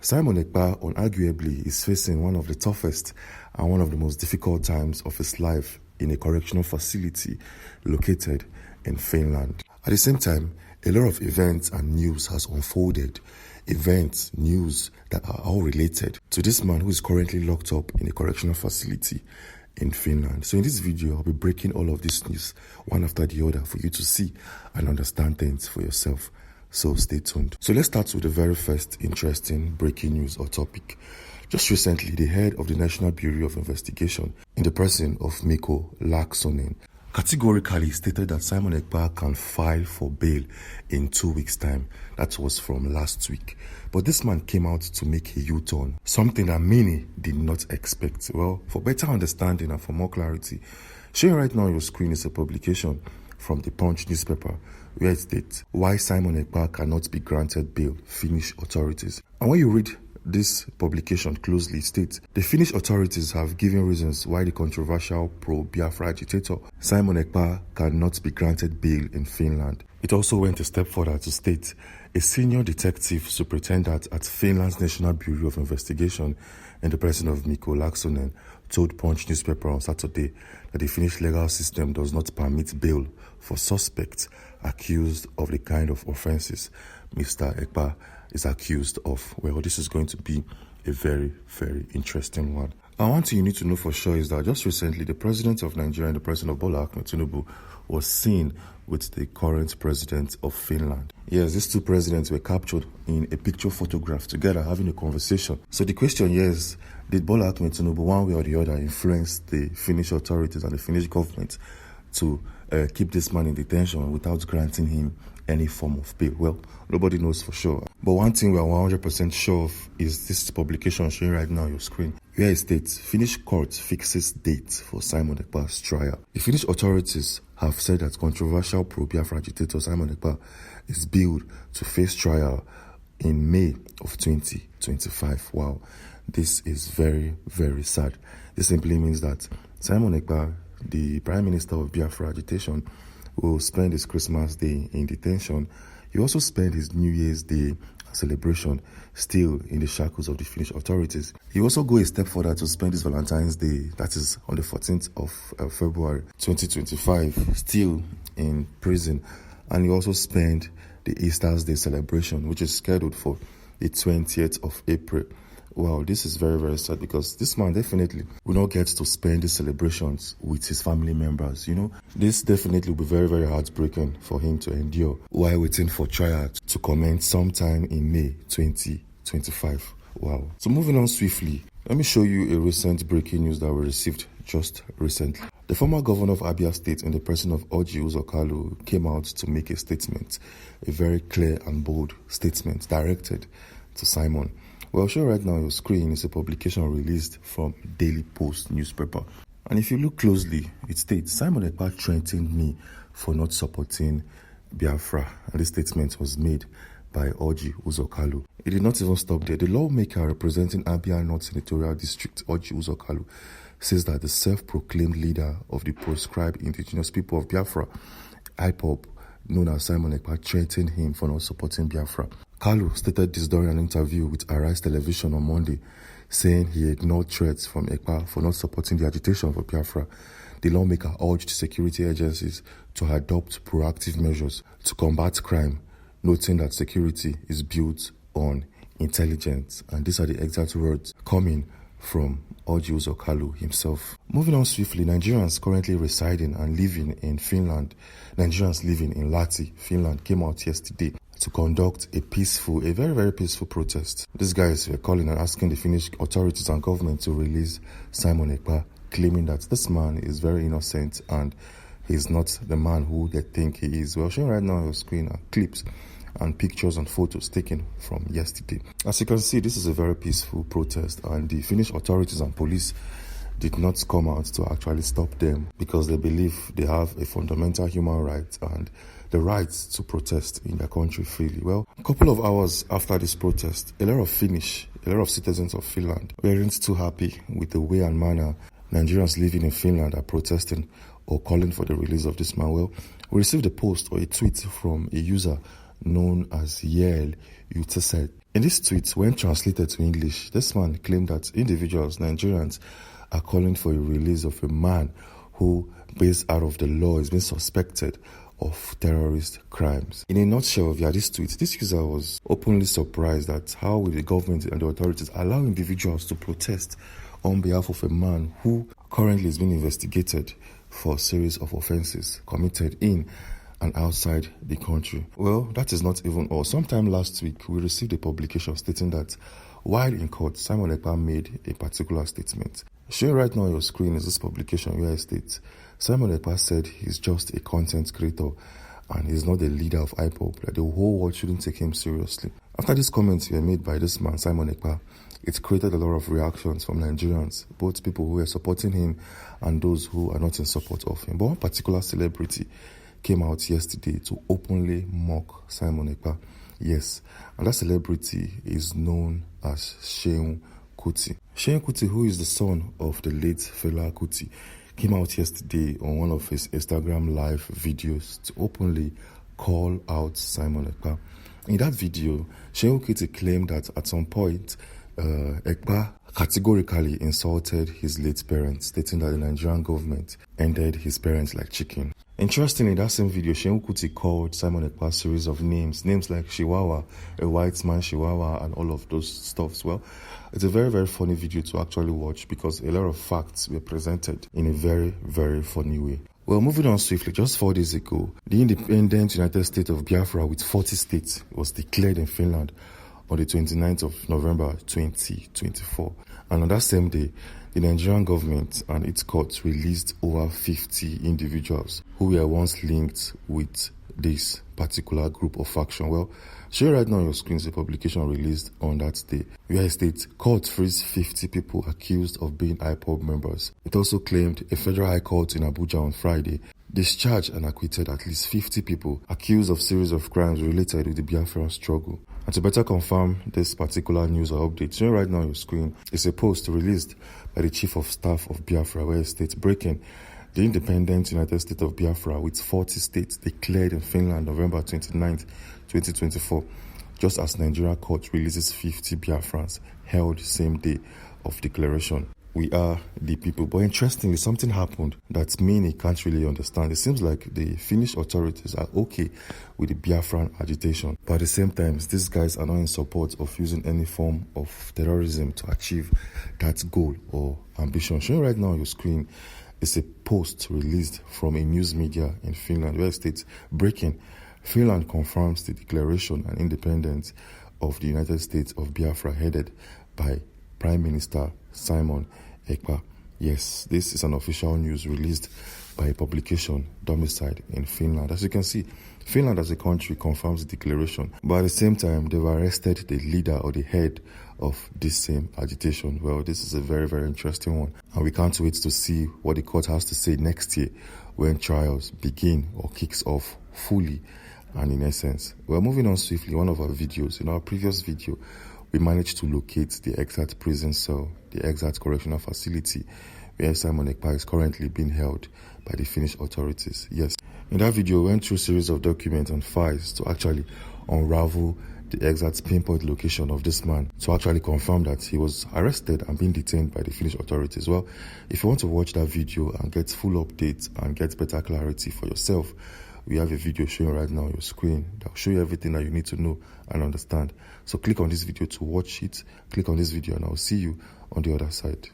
Simon Ekpa unarguably is facing one of the toughest and one of the most difficult times of his life in a correctional facility located in Finland. At the same time, a lot of events and news has unfolded. Events, news that are all related to this man who is currently locked up in a correctional facility in Finland. So in this video, I'll be breaking all of this news one after the other for you to see and understand things for yourself. So stay tuned. So let's start with the very first interesting breaking news or topic. Just recently, the head of the National Bureau of Investigation, in the person of Mikko Laaksonen, categorically stated that Simon Ekpa can file for bail in 2 weeks' time. That was from last week. But this man came out to make a U-turn, something that many did not expect. Well, for better understanding and for more clarity, showing right now on your screen is a publication from the Punch newspaper where it states why Simon Ekpa cannot be granted bail, Finnish authorities. And when you read this publication closely, it states the Finnish authorities have given reasons why the controversial pro-Biafra agitator Simon Ekpa cannot be granted bail in Finland. It also went a step further to state a senior detective superintendent at Finland's National Bureau of Investigation in the person of Mikko Laaksonen told Punch newspaper on Saturday that the Finnish legal system does not permit bail for suspects accused of the kind of offences Mr. Ekpa is accused of. Well, this is going to be a very, very interesting one. And one thing you need to know for sure is that just recently, the president of Nigeria and the president of Bola Ahmed Tinubu was seen with the current president of Finland. Yes, these two presidents were captured in a picture photograph together having a conversation. So the question here is, did Bola Ahmed Tinubu one way or the other influence the Finnish authorities and the Finnish government to keep this man in detention without granting him any form of bail? Well, nobody knows for sure. But one thing we are 100% sure of is this publication showing right now on your screen, where it states Finnish court fixes date for Simon Ekpa's trial. The Finnish authorities have said that controversial pro-Biafra agitator Simon Ekpa is billed to face trial in May of 2025. Wow, this is very, very sad. This simply means that Simon Ekpa, the Prime Minister of Biafra agitation, will spend his Christmas Day in detention. He also spent his New Year's Day celebration still in the shackles of the Finnish authorities. He also go a step further to spend his Valentine's Day, that is on the 14th of February 2025, still in prison. And he also spent the Easter's Day celebration, which is scheduled for the 20th of April. Wow, this is very, very sad because this man definitely will not get to spend the celebrations with his family members. You know, this definitely will be very, very heartbreaking for him to endure while waiting for trial to commence sometime in May 2025. Wow. So moving on swiftly, let me show you a recent breaking news that we received just recently. The former governor of Abia State in the person of Orji Kalu came out to make a statement, a very clear and bold statement directed to Simon. Well, show right now on your screen is a publication released from Daily Post newspaper. And if you look closely, it states, Simon Ekpa threatened me for not supporting Biafra. And this statement was made by Orji Kalu. It did not even stop there. The lawmaker representing Abia North Senatorial District, Orji Kalu, says that the self-proclaimed leader of the proscribed indigenous people of Biafra, IPOB, known as Simon Ekpa, threatened him for not supporting Biafra. Kalu stated this during an interview with Arise Television on Monday, saying he ignored threats from Ekpa for not supporting the agitation for Biafra. The lawmaker urged security agencies to adopt proactive measures to combat crime, noting that security is built on intelligence. And these are the exact words coming from Orji Kalu himself. Moving on swiftly, Nigerians currently residing and living in Finland, Nigerians living in Lahti, Finland, came out yesterday to conduct a very, very peaceful protest. These guys were calling and asking the Finnish authorities and government to release Simon Ekpa, claiming that this man is very innocent and he's not the man who they think he is. Well, showing right now on your screen are clips and pictures and photos taken from yesterday. As you can see, this is a very peaceful protest, and the Finnish authorities and police did not come out to actually stop them because they believe they have a fundamental human right and the right to protest in their country freely. Well, a couple of hours after this protest, a lot of citizens of Finland weren't too happy with the way and manner Nigerians living in Finland are protesting or calling for the release of this man. Well, we received a post or a tweet from a user known as Yale Utaset. In this tweet, when translated to English, this man claimed that individuals, Nigerians, are calling for a release of a man who, based out of the law, is being suspected of terrorist crimes. In a nutshell, via this tweet, this user was openly surprised at how will the government and the authorities allow individuals to protest on behalf of a man who currently is being investigated for a series of offenses committed in and outside the country. Well, that is not even all. Sometime last week, we received a publication stating that while in court, Simon Ekpa made a particular statement. Showing right now on your screen is this publication where it states, Simon Ekpa said he's just a content creator and he's not the leader of IPOB, that the whole world shouldn't take him seriously. After these comments were made by this man, Simon Ekpa, it created a lot of reactions from Nigerians, both people who were supporting him and those who are not in support of him. But one particular celebrity came out yesterday to openly mock Simon Ekpa. Yes, and that celebrity is known as Seun Kuti. Seun Kuti, who is the son of the late Fela Kuti, came out yesterday on one of his Instagram live videos to openly call out Simon Ekpa. In that video, Seun Kuti claimed that at some point, Ekpa categorically insulted his late parents, stating that the Nigerian government ended his parents like chicken. Interestingly, in that same video, Seun Kuti called Simon Ekpa a series of names like Chihuahua, a white man Chihuahua, and all of those stuffs. Well, it's a very, very funny video to actually watch because a lot of facts were presented in a very, very funny way. Well, moving on swiftly, just 4 days ago, the independent United States of Biafra with 40 states was declared in Finland on the 29th of November 2024. And on that same day, the Nigerian government and its courts released over 50 individuals who were once linked with this particular group of faction. Well, show right now on your screen is a publication released on that day, where it states court frees 50 people accused of being IPOB members. It also claimed a federal high court in Abuja on Friday discharged and acquitted at least 50 people accused of series of crimes related with the Biafra struggle. And to better confirm this particular news or update, showing right now on your screen is a post released by the Chief of Staff of Biafra, where it states, breaking, the independent United States of Biafra with 40 states declared in Finland November 29th, 2024, just as Nigeria court releases 50 Biafrans held same day of declaration. We are the people. But interestingly, something happened that many can't really understand. It seems like the Finnish authorities are okay with the Biafran agitation. But at the same time, these guys are not in support of using any form of terrorism to achieve that goal or ambition. Showing right now on your screen is a post released from a news media in Finland where it states, breaking, Finland confirms the declaration and independence of the United States of Biafra headed by Prime Minister Simon Ekpa. Yes, this is an official news released by a publication domiciled in Finland. As you can see, Finland as a country confirms the declaration, but at the same time, they've arrested the leader or the head of this same agitation. Well, this is a very, very interesting one, and we can't wait to see what the court has to say next year when trials begin or kicks off fully and in essence. Well, moving on swiftly, one of our videos, in our previous video, we managed to locate the exact prison cell, the exact correctional facility where Simon Ekpa is currently being held by the Finnish authorities. Yes, in that video, we went through a series of documents and files to actually unravel the exact pinpoint location of this man, to actually confirm that he was arrested and being detained by the Finnish authorities. Well, if you want to watch that video and get full updates and get better clarity for yourself, we have a video showing right now on your screen that will show you everything that you need to know and understand. So click on this video to watch it. Click on this video and I'll see you on the other side.